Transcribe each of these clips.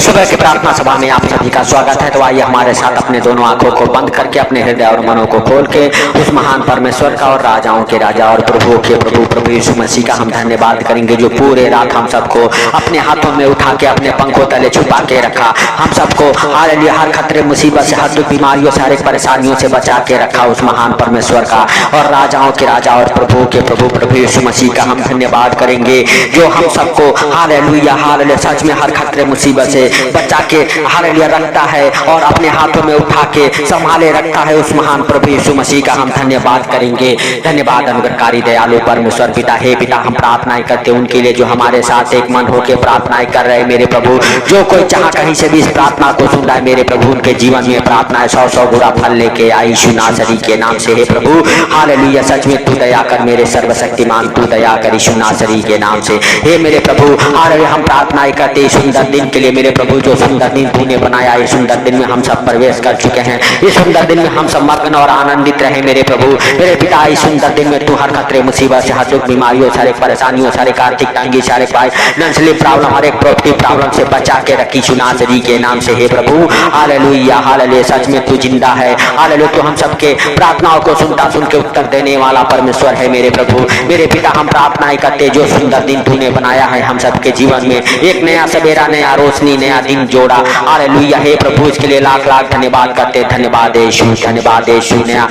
सुबह की प्रार्थना सभा में आप सभी का स्वागत है। तो आइए हमारे साथ अपने दोनों आंखों को बंद करके अपने हृदय और मनों को खोल के उस महान परमेश्वर का और राजाओं के राजा और प्रभुओं के प्रभु प्रभु यीशु मसीह का हम धन्यवाद करेंगे, जो पूरे रात हम सबको अपने हाथों में उठा के अपने पंखों तले छुपा के रखा। हम सबको हालेलुया हर खतरे मुसीबत से, हर दुख बीमारियों से, हर एक परेशानियों से बचा के रखा उस महान परमेश्वर का और राजाओं के राजा और प्रभुओं के प्रभु प्रभु यीशु मसीह का हम धन्यवाद करेंगे, जो हम सबको हालेलुया हालेलुया सच में हर खतरे मुसीबत से बचा के हालेलुया रखता है और अपने हाथों में उठा के संभाले रखता है। उस महान प्रभु यीशु मसीह का हम धन्यवाद करेंगे। धन्यवाद अनुग्रहकारी दयालु परमेश्वर पिता। हे पिता, हम प्रार्थनाएं करते उनके लिए जो हमारे साथ एक मन होकर प्रार्थनाएं कर रहे हैं मेरे प्रभु। जो कोई जहाँ कहीं से भी इस प्रार्थना को सुन रहा है मेरे प्रभु, उनके जीवन में प्रार्थनाएं 100 गुना फल लेके आई यीशु नासरी के नाम से। हे प्रभु हालेलुया सच में तू दया कर मेरे सर्वशक्तिमान, तू दया कर यीशु नासरी के नाम से। हे मेरे प्रभु हालेलुया हम प्रार्थनाएं करते इस सुंदर दिन के लिए मेरे प्रभु, जो सुंदर दिन तूने बनाया। इस सुंदर दिन में हम सब प्रवेश कर चुके हैं। इस सुंदर दिन में हम सब मग्न और आनंदित रहे मेरे प्रभु मेरे पिता। इस सुंदर दिन में तू हर खतरे मुसीबत से, हर दुख बीमारियों, सारे परेशानियों, सारे आर्थिक तंगी, सारे फाइनेंशियल प्रॉब्लम, हर एक प्रॉपर्टी प्रॉब्लम से बचा के रखी यीशु नासरी के नाम से। हे प्रभु हालेलुया हालेलुया सच में तू जिंदा है। हालेलुया तू हम सबके प्रार्थनाओं को सुनता, सुन के उत्तर देने वाला परमेश्वर है मेरे प्रभु मेरे पिता। हम प्रार्थनाएं करते जो सुंदर दिन तूने बनाया है हम सबके जीवन में, एक नया सवेरा, नया रोशनी, नया दिन जोड़ा। हालेलुया हे प्रभु इसके लिए लाख लाख धन्यवाद करते। धन्यवाद यीशु, धन्यवाद यीशु। नया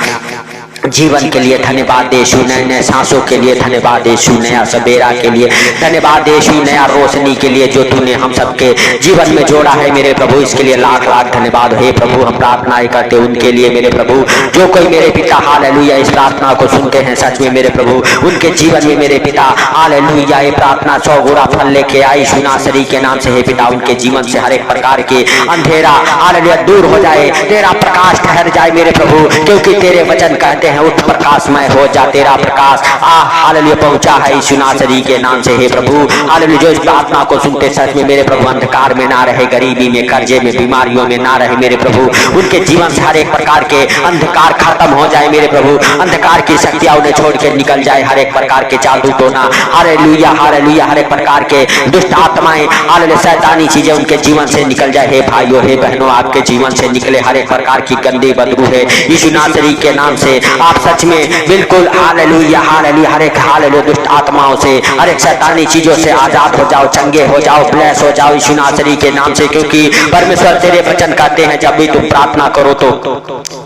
जीवन के लिए धन्यवाद यीशु, नए नए सांसों के लिए धन्यवाद यीशु, नया सवेरा के लिए धन्यवाद यीशु, नया रोशनी के लिए जो तूने हम सबके जीवन में जोड़ा है मेरे प्रभु, इसके लिए लाख लाख धन्यवाद। हे प्रभु हम प्रार्थनाएं करते उनके लिए मेरे प्रभु, जो कोई मेरे पिता हालेलुया इस प्रार्थना को सुनते हैं सच में मेरे प्रभु, उनके जीवन में मेरे पिता हालेलुया ये प्रार्थना 100 गुना फल लेके आई यीशु नासरी के नाम से। हे पिता उनके जीवन से हर एक प्रकार के अंधेरा हालेलुया दूर हो जाए, तेरा प्रकाश ठहर जाए मेरे प्रभु, क्योंकि तेरे वचन कहते हैं उठ प्रकाशमय हो जा, तेरा प्रकाश हालेलुया पहुंचा है यीशु नासरी के नाम से। हे प्रभु हालेलुया जो इस प्रार्थना को सुनते सच में मेरे प्रभु अंधकार में ना रहे, गरीबी में, कर्जे में, बीमारियों में ना रहे मेरे प्रभु, उनके जीवन से हर एक प्रकार के अंधकार खत्म हो जाए मेरे प्रभु, अंधकार की शक्तियां उन्हें छोड़ के निकल जाए, हर एक प्रकार के जादू टोना हालेलुया हालेलुया हर एक प्रकार के दुष्ट आत्माएं हालेलुया शैतानी चीजें उनके जीवन से निकल जाए। हे भाइयों हे बहनों आपके जीवन से निकले हर एक प्रकार की गंदी बदबू है यीशु नासरी के नाम से। आप सच में बिल्कुल हालेलुया हालेलुया हर एक हालेलुया दुष्ट आत्माओं से, हर एक शैतानी चीजों से आजाद हो जाओ, चंगे हो जाओ, ब्लेस हो जाओ यीशु नासरी के नाम से, क्योंकि परमेश्वर तेरे वचन कहते हैं जब भी तुम प्रार्थना करो तो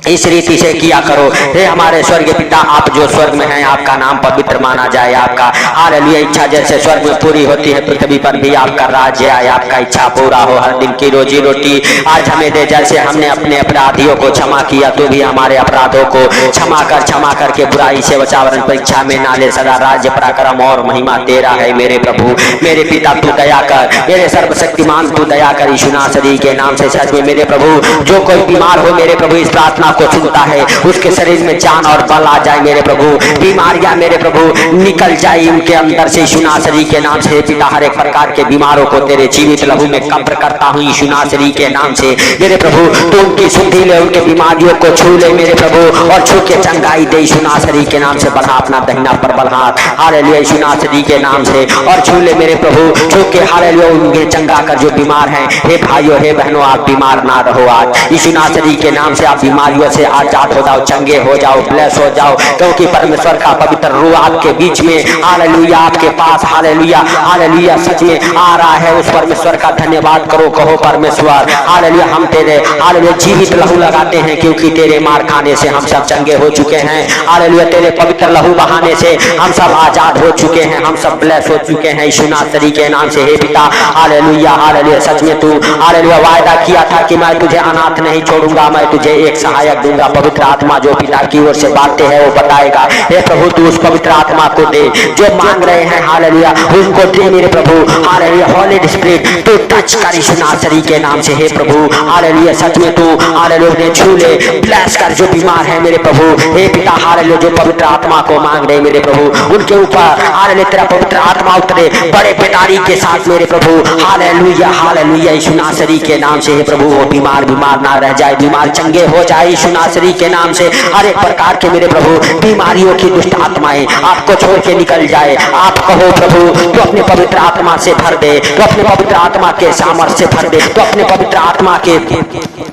इस रीति से किया करो। हे हमारे स्वर्गीय पिता आप जो स्वर्ग में हैं, आपका नाम पवित्र माना जाए, आपका हालेलुया इच्छा जैसे स्वर्ग में पूरी होती है पृथ्वी पर भी आपका राज्य आए, आपका इच्छा पूरा हो। हर दिन की रोजी रोटी आज हमें दे, जैसे हमने अपने अपराधियों को क्षमा किया तू भी हमारे अपराधों को क्षमा करके बुराई से बचावरण परीक्षा में ना ले, सदा राज्य पराक्रम और महिमा तेरा है मेरे प्रभु मेरे पिता। तू दया कर मेरे सर्वशक्तिमान, तू दया कर यीशु नासरी के नाम से। सच में मेरे प्रभु जो कोई बीमार हो मेरे प्रभु इस प्रार्थना को सुनता है उसके शरीर में जान और बल आ जाए मेरे प्रभु, बीमारियां मेरे प्रभु निकल जाए उनके अंदर से यीशु नासरी के नाम से। पिता हर एक प्रकार के बीमारों को तेरे जीवित लहू में कब्र करता हूँ यीशु नासरी के नाम से मेरे प्रभु। तू उनकी शुद्धि ले, उनके बीमारियों को छू ले मेरे प्रभु और छू के चंगाई दे यीशु नासरी के नाम से। बढ़ा अपना दहिना प्रबल हाथ हालेलुया यीशु नासरी के नाम से और छू ले मेरे प्रभु, छू के हालेलुया उन्हें चंगा कर जो बीमार हैं। हे भाइयों हे बहनों आप बीमार ना रहो आज यीशु नासरी के नाम से, आप बीमारियों से आजाद हो जाओ, चंगे हो जाओ, ब्लेस हो जाओ, क्योंकि परमेश्वर का पवित्र रूह आपके बीच में हालेलुया आपके पास हालेलुया हालेलुया सच में आ रहा है। उस परमेश्वर का धन्यवाद करो, कहो परमेश्वर हालेलुया हम तेरे हालेलुया जीवित लहू लगाते हैं, क्योंकि तेरे मार खाने से हम सब चंगे हो चुके हैं हालेलुया, तेरे पवित्र लहू बहाने से हम सब आजाद हो चुके हैं, हम सब ब्लेस हो चुके हैं यीशु नासरी के नाम से। हे पिता हालेलुया हालेलुया सच में तू हालेलुया वायदा किया था कि मैं तुझे अनाथ नहीं छोड़ूंगा, मैं तुझे एक सहायक दूंगा, पवित्र आत्मा जो पिता की ओर से बातें हैं वो बताएगा। हे प्रभु तू उस पवित्र आत्मा को दे जो मांग रहे हैं हालेलुया उनको दे मेरे प्रभु हालेलुया। हॉली स्पिरिट तू टच कर यीशु नासरी के नाम से। हे प्रभु हालेलुया सच में तू हालेलुया उन्हें छू ले, ब्लेस कर जो बीमार है मेरे प्रभु। हे पिता हालेलुया जो पवित्र आत्मा को मांग रहे मेरे प्रभु उनके ऊपर हालेलुया तेरा पवित्र आत्मा उतरे बड़े पिटारी के साथ मेरे प्रभु हालेलुया हालेलुया यीशु नासरी के नाम से। हे प्रभु वो बीमार ना रह जाए, बीमार चंगे हो जाए यीशु नासरी के नाम से हर एक प्रकार के मेरे प्रभु बीमारियों की दुष्ट आत्माएं आपको छोड़ के निकल जाए। आप कहो प्रभु तो अपने पवित्र आत्मा से भर दे, तो अपने पवित्र आत्मा के सामर्थ्य से भर दे, तो अपने पवित्र आत्मा के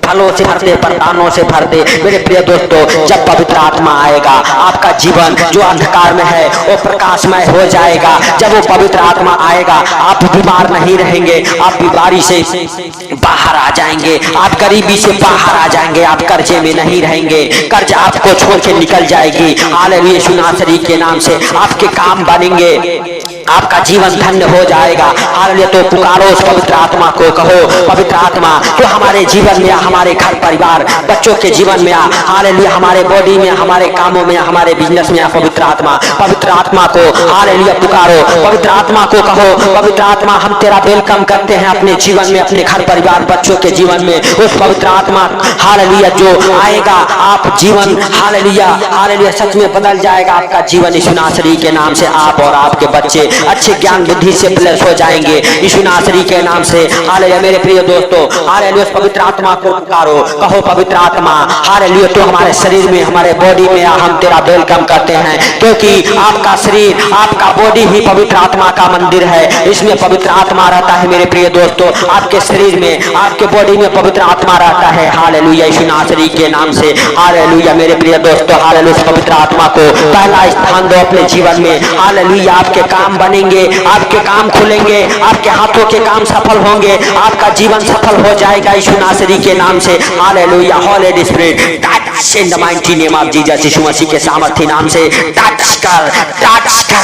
फलों से भर दे, वरदानों से भर दे। मेरे प्रिय दोस्तों, जब पवित्र आत्मा आएगा आपका जीवन जो अंधकार में है वो प्रकाशमय हो जाएगा। जब वो पवित्र आत्मा आएगा आप बीमार नहीं रहेंगे, आप बीमारी से बाहर आ जाएंगे, आप गरीबी से बाहर आ जाएंगे, आप कर्जे में नहीं रहेंगे, कर्ज आपको छोड़ के निकल जाएगी। हालेलुया, यीशु नासरी के नाम से आपके काम बनेंगे, आपका जीवन धन्य हो जाएगा। हालेलुया, तो पुकारो उस पवित्र आत्मा को, कहो पवित्र आत्मा तो हमारे जीवन में, हमारे घर परिवार बच्चों के जीवन में, हालेलुया हमारे बॉडी में, हमारे कामों में, हमारे बिजनेस में, पवित्र आत्मा को हालेलुया पुकारो, पवित्र आत्मा को कहो पवित्र आत्मा हम तेरा वेलकम करते हैं अपने जीवन में, अपने घर परिवार बच्चों के जीवन में। उस पवित्र आत्मा हालेलुया जो आएगा आप जीवन हालेलुया सच में बदल जाएगा आपका जीवन। यीशु नासरी के नाम से आप और आपके बच्चे अच्छे ज्ञान बुद्धि से ब्लेस हो जाएंगे यीशु नासरी के नाम से। हालेलुया मेरे प्रिय दोस्तों, हालेलुया पवित्र आत्मा को पुकारो, कहो पवित्र आत्मा हालेलुया तो हमारे शरीर में, हमारे बॉडी में हम तेरा वेलकम करते हैं, क्योंकि आपका शरीर, आपका बॉडी ही पवित्र आत्मा का मंदिर है, इसमें पवित्र आत्मा रहता है। मेरे प्रिय दोस्तों, आपके शरीर में, आपके बॉडी में पवित्र आत्मा रहता है। हालेलुया यीशु नासरी के नाम से। हालेलुया मेरे प्रिय दोस्तों, हालेलुया पवित्र आत्मा को पहला स्थान दो अपने जीवन में। हालेलुया आपके काम बनेंगे, आपके काम खुलेंगे, आपके हाथों के काम सफल होंगे, आपका जीवन सफल हो जाएगा यीशु नासरी के नाम से। Hallelujah, holy spirit touch in the mighty name of Jesus, यीशु मसीह के सामर्थ्य नाम से टच कर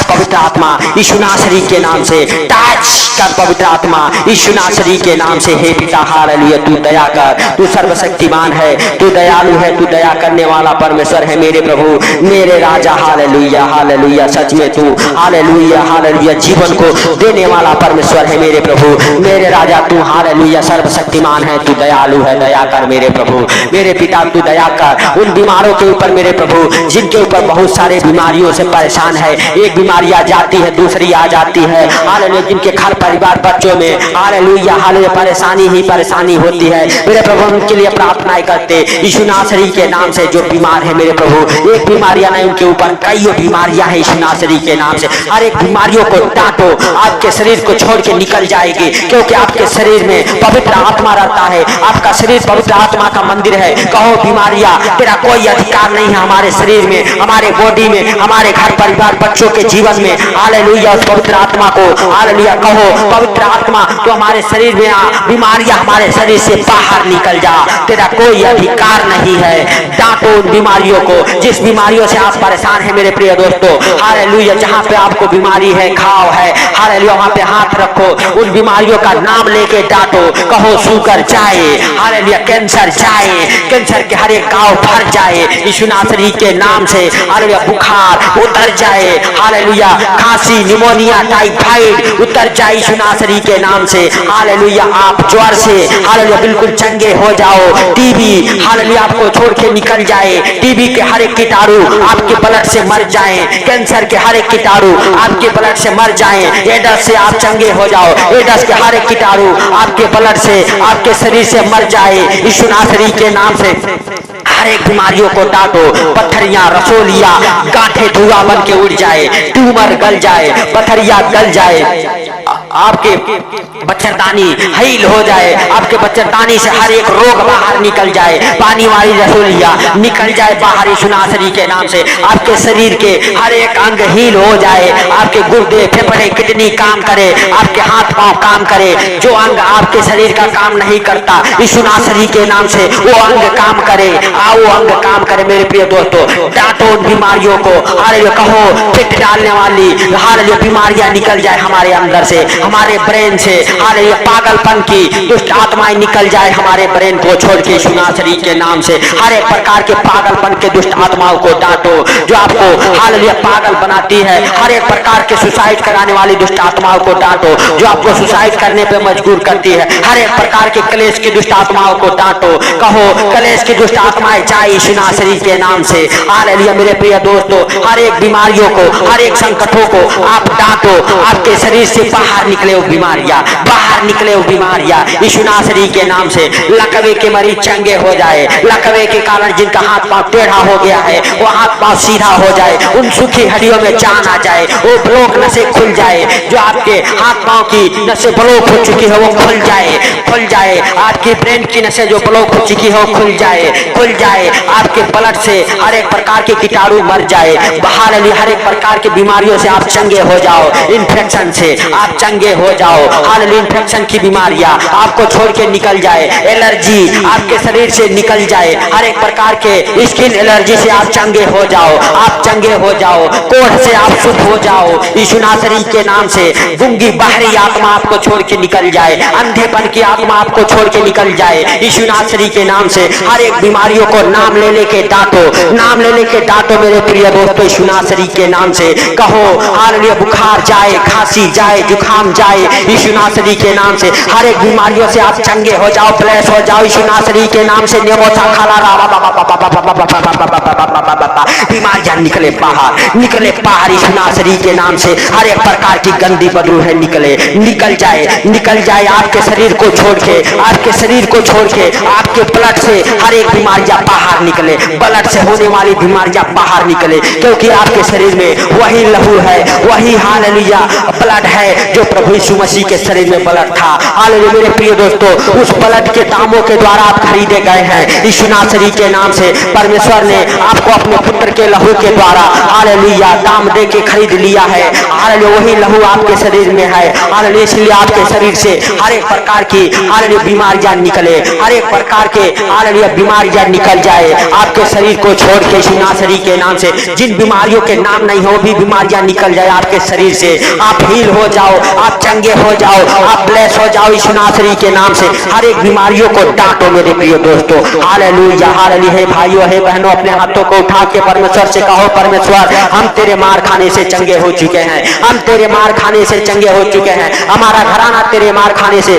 पवित्र आत्मा यीशु नासरी के नाम से, टच कर पवित्र आत्मा यीशु नासरी के नाम से। हे पिता हालेलुया तू दया कर, तू सर्वशक्तिमान है, तू दयालु है, तू दया करने वाला परमेश्वर है मेरे प्रभु, मेरे राजा। हालेलुया हालेलुया सच में तू हालेलुया हालेलुया जीवन को देने वाला परमेश्वर है मेरे प्रभु, मेरे राजा तू हालेलुया सर्वशक्तिमान है, तू दयालु है, दया कर मेरे प्रभु, मेरे पिता तू दया कर उन बीमारों के ऊपर मेरे प्रभु जिनके ऊपर बहुत सारे बीमारियों से परेशान है, एक बीमारी आ जाती है दूसरी आ जाती है। हालेलुया जिनके घर परिवार बच्चों में हालेलुया हालेलुया परेशानी ही परेशानी होती है मेरे प्रभु, उनके लिए प्रार्थनाएं करते यीशु नासरी के नाम से। जो बीमार है मेरे प्रभु, एक बीमारियां नहीं उनके ऊपर कई बीमारियां हैं यीशु नासरी के नाम से। हर एक बीमारियों को डांटो, आपके शरीर को छोड़ के निकल जाएगी, क्योंकि आपके शरीर में पवित्र आत्मा रहता है, आपका शरीर पवित्र आत्मा का मंदिर है। कहो बीमारियां तेरा कोई अधिकार नहीं है हमारे शरीर में, हमारे बॉडी में, हमारे घर परिवार बच्चों के जीवन में। हालेलुया उस पवित्र आत्मा को हालेलुया कहो पवित्र आत्मा तो हमारे शरीर में आ, बीमारियां हमारे शरीर से बाहर निकल जा, तेरा कोई अधिकार नहीं है। डांटो उन बीमारियों को जिस बीमारियों से आप परेशान हैं मेरे प्रिय दोस्तों। हालेलुया जहां पे आपको बीमारी है, घाव है, हालेलुया वहां पे हाथ रखो, उन बीमारियों का नाम लेके डांटो, कहो शुगर जाए, हालेलुया कैंसर जाए, कैंसर के हर एक घाव भर जाए यीशु नासरी के नाम से। हालेलुया बुखार उतर जाए, हालेलुया खांसी निमोनिया टाइफाइड उतर जाए यीशु नासरी के नाम से। हालेलुया आप ज्वर से हालेलुया बिल्कुल चंगे हो जाओ, टीबी हालेलुया आपको छोड़ के निकल जाए, टीबी के हर एक कीटाणु आपके ब्लड से मर जाए, कैंसर के हर एक कीटाणु आपके ब्लड से मर जाए, एड्स से आप चंगे हो जाओ, एड्स के हर एक कीटाणु आपके ब्लड से आपके शरीर से मर जाए यीशु नासरी के नाम से। हर एक बीमारियों को डांटो, पत्थरियां रसोलियां गांठें धुआं बन के उड़ जाए, ट्यूमर गल जाए, पत्थरियां गल जाए, आपके बच्चेदानी हील हो जाए, आपके बच्चेदानी से हर एक रोग बाहर निकल जाए, पानी वाली रसोलियां निकल जाए बाहर यीशु नासरी के नाम से। आपके शरीर के हर एक अंग हील हो जाए, आपके गुर्दे फेफड़े किडनी काम करे, आपके हाथ पांव काम करे, जो अंग आपके शरीर का काम नहीं करता यीशु नासरी के नाम से वो अंग काम करे, वो अंग काम करे मेरे प्रिय दोस्तों। डांटो उन बीमारियों को, हालेलुया कहो फिट डालने वाली हालेलुया बीमारियां निकल जाए हमारे अंदर से, हमारे ब्रेन से, हालेलुया पागलपन की दुष्ट आत्माएं निकल जाए हमारे ब्रेन को छोड़ के यीशु नासरी के नाम से। हर एक प्रकार के पागलपन के दुष्ट आत्माओं को डांटो जो आपको हालेलुया पागल बनाती है, हर एक प्रकार के सुसाइड कराने वाली दुष्ट आत्माओं को डांटो जो आपको सुसाइड करने पे मजबूर करती है, हर एक प्रकार के क्लेश की दुष्ट आत्माओं को डांटो, कहो क्लेश की दुष्ट आत्माएं जाए यीशु नासरी के नाम से। हालेलुया मेरे प्रिय दोस्तों, हर एक बीमारियों को, हर एक संकटों को आप डांटो, आपके शरीर से बाहर बाहर निकले वो बीमारियां, बाहर निकले वो बीमारियां यीशु नासरी के नाम से। लकवे के मरीज चंगे हो जाए, लकवे के कारण जिनका हाथ पांव टेढ़ा हो गया है वो हाथ पांव सीधा हो जाए, उन सूखी हड्डियों में जान आ जाए, वो ब्लॉक नसें खुल जाए, जो आपके हाथ पांव की नसें ब्लॉक हो चुकी है वो खुल जाए, खुल जाए। आपकी ब्रेन की नसें जो ब्लॉक हो चुकी है वो खुल जाए, खुल जाए। आपके ब्लड से हर एक प्रकार के कीटाणु मर जाए, बाहर हर एक प्रकार की बीमारियों से आप चंगे हो जाओ, इन्फेक्शन से आप चंगे हो जाओ। हालांकि इन्फेक्शन की बीमारियां आपको छोड़ के निकल जाए, एलर्जी आपके शरीर से निकल जाए, हर एक प्रकार के स्किन एलर्जी से आप चंगे हो जाओ, आप चंगे हो जाओ, कोढ़ से आप शुद्ध हो जाओ यीशु नासरी के नाम से। गूंगी बाहरी आत्मा आपको छोड़ के निकल जाए, अंधेपन की आत्मा आपको छोड़ के निकल जाए यीशु नासरी के नाम से। हर एक बीमारियों को नाम ले लेके डांटो, नाम ले लेके डांटो मेरे प्रिय दोस्तों यीशु नासरी के नाम से। कहो हालेलुया, बुखार जाए, खांसी जाए, जुकाम जाए यीशु नासरी के नाम से। हर एक बीमारियों से आप चंगे हो जाओ, ब्लेस हो जाओ यीशु नासरी के नाम से। बीमारियां निकले बाहर, निकले बाहर यीशु नासरी के नाम से। हर एक प्रकार की गंदी बदबू है निकले, निकल जाए, निकल जाए आपके शरीर को छोड़ के, आपके शरीर को छोड़ के। आपके ब्लड से हर एक बीमारियां बाहर निकले, ब्लड से होने वाली बीमारियां बाहर निकले, क्योंकि आपके शरीर में वही लहू है, वही हालेलुया ब्लड है जो प्रभु यीशु मसीह के शरीर में ब्लड था। हालेलुया मेरे प्रिय दोस्तों, उस ब्लड के दामों के द्वारा आप खरीदे गए हैं यीशु नासरी के नाम से। परमेश्वर ने आपको अपने पुत्र के लहू के द्वारा हालेलुया दाम दे के खरीद लिया है। हालेलुया वही लहू आपके शरीर में है। हालेलुया इसलिए आपके शरीर से हर एक प्रकार की हालेलुया बीमारियां निकले, हर एक प्रकार के हालेलुया बीमारियां निकल जाए आपके शरीर को छोड़ के यीशु नासरी के नाम से। जिन बीमारियों के नाम नहीं हो भी बीमारियां निकल जाए आपके शरीर से, आप हील हो जाओ, आप चंगे हो जाओ, आप ब्लेस हो जाओ यीशु नासरी के नाम से। हर एक बीमारियों को डांटो मेरे प्रिय दोस्तों। Hallelujah hallelujah. हे भाइयों हे बहनों, अपने हाथों को उठा के परमेश्वर से कहो, परमेश्वर हम तेरे मार खाने से चंगे हो चुके हैं, हम तेरे मार खाने से चंगे हो चुके हैं। हमारा घराना तेरे मार खाने से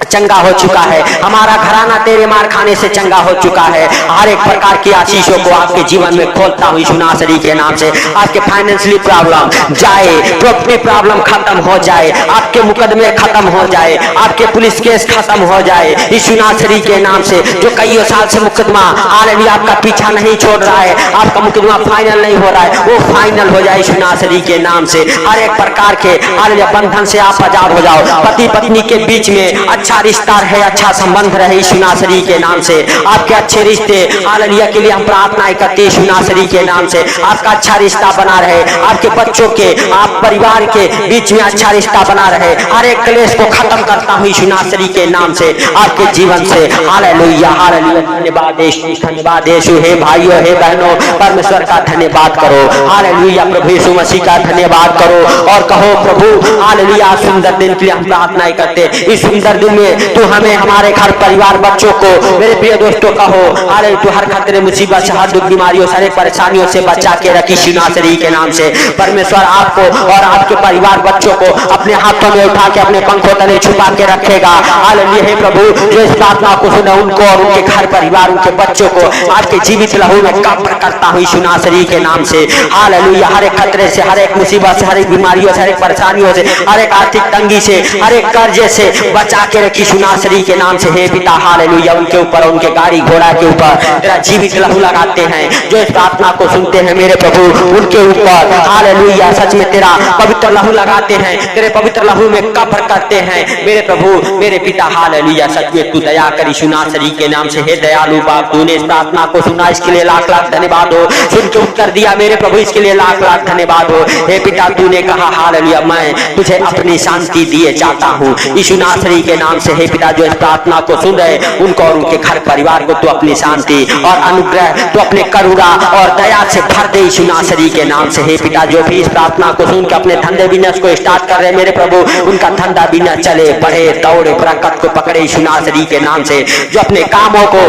चंगा हो चुका है, हमारा घराना तेरे मार खाने से चंगा हो चुका है। हर एक प्रकार की आशीषों को आपके जीवन में खोलता हूँ यीशु नासरी के नाम से। आपके फाइनेंशियली प्रॉब्लम जाए, प्रॉपर्टी प्रॉब्लम खत्म हो जाए, आपके मुकदमे खत्म हो जाए, आपके पुलिस केस खत्म हो जाए यीशु नासरी के नाम से। जो कई साल से मुकदमा हालेलुया आपका पीछा नहीं छोड़ रहा है, आपका मुकदमा फाइनल नहीं हो रहा है, वो फाइनल हो जाए यीशु नासरी के नाम से। हर एक प्रकार के हालेलुया बंधन से आप आजाद हो जाओ। पति पत्नी के बीच में अच्छा रिश्ता है, अच्छा संबंध रहे यीशु नासरी के नाम से। आपके अच्छे रिश्ते हालेलुया के लिए हम प्रार्थनाएं करते हैं यीशु नासरी के नाम से। आपका अच्छा रिश्ता बना रहे, आपके बच्चों के आप परिवार के बीच में अच्छा रिश्ता बना रहे। हर एक क्लेश को खत्म करता हूँ यीशु नासरी के नाम से आपके जीवन से। Hallelujah hallelujah. धन्यवाद यीशु, धन्यवाद यीशु। हे भाइयों हे बहनों, परमेश्वर का धन्यवाद करो। हालेलुया प्रभु यीशु मसीह का धन्यवाद करो और कहो प्रभु हालेलुया सुंदर दिन के लिए हम प्रार्थनाएं करते। इस सुंदर दिन में तू हमें, हमारे घर परिवार बच्चों को मेरे प्रिय दोस्तों कहो हालेलुया तू हर खतरे मुसीबत से, हर दुख बीमारियों सारे परेशानियों से बचा के रखी यीशु नासरी के नाम से। परमेश्वर आपको और आपके परिवार बच्चों को अपने हाथों में उठा के अपने पंखों तले छुपा के रखेगा। हालेलुया हे प्रभु जो इस प्रार्थना को सुने उनको और उनके घर परिवार उनके बच्चों को आपके जीवित लहू में कब्र करता हूँ यीशु नासरी के नाम से। हालेलुया हर एक खतरे से, हर एक मुसीबत से, हर एक बीमारियों से, हर एक परेशानियों से, हर एक आर्थिक तंगी से, हर एक कर्जे से बचा के रखी यीशु नासरी के नाम से। हे पिता हालेलुया उनके ऊपर, उनके गाड़ी घोड़ा के ऊपर तेरा जीवित लहू लगाते हैं। जो इस प्रार्थना को सुनते हैं मेरे प्रभु उनके ऊपर हालेलुया सच में तेरा पवित्र लहू लगाते हैं, तेरे पवित्र लहू में कब्र करते हैं मेरे प्रभु मेरे पिता। हालेलुया सच में तू दया कर यीशु नासरी के नाम से। हे दयालु बाप, तूने इस प्रार्थना को सुना, इसके लिए लाख लाख धन्यवाद हो। सुन के उत्तर दिया मेरे प्रभु, इसके लिए लाख लाख धन्यवाद हो। हे पिता तूने कहा हालेलुया मैं तुझे अपनी शांति दिए जाता हूँ यीशु नासरी के नाम से। हे पिता जो इस प्रार्थना को सुन रहे उनको और उनके घर परिवार को तू अपनी शांति और अनुग्रह तू अपने करुणा और दया से भर दे यीशु नासरी के नाम से। हे पिता जो भी इस प्रार्थना को सुन के अपने धंधे बिजनेस को स्टार्ट कर रहे मेरे प्रभु उनका धंधा बिजनेस चले, बढ़े, दौड़े, बरकत को पकड़े यीशु नासरी के नाम से। जो अपने कामों को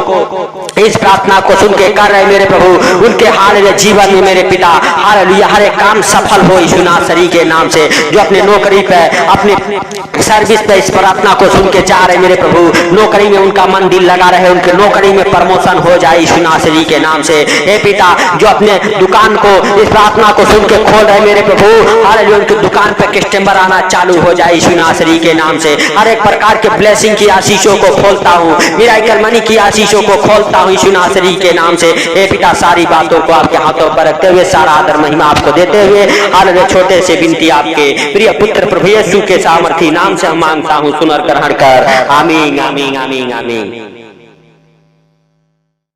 इस प्रार्थना को सुन के कर रहे मेरे प्रभु, उनके हाल जीवन में मेरे पिता हालेलुया हर एक काम सफल हो यीशु नासरी के नाम से। जो अपने नौकरी पे अपने सर्विस पे इस प्रार्थना को सुन के चाह रहे मेरे प्रभु, नौकरी में उनका मन दिल लगा रहे, उनके नौकरी में प्रमोशन हो जाए यीशु नासरी के नाम से। हे पिता, जो अपने दुकान को इस प्रार्थना को सुन के खोल रहे मेरे प्रभु, हालेलुया उनकी दुकान पे कस्टमर आना चालू हो जाए यीशु नासरी के नाम से। हर एक प्रकार के ब्लेसिंग की आशीषों को खोलता हूँ, मिराकल मनी की आशीषों को खोलता हूँ यीशु नासरी के नाम से। हे पिता, सारी बातों को आपके हाथों पर रखते हुए सारा आदर महिमा आपको देते हुए हालेलुया छोटे से विनती आपके प्रिय पुत्र प्रभु यीशु के सामर्थी नाम से हम मांगता हूँ, सुनर ग्रहण कर। आमीन आमीन आमीन आमीन।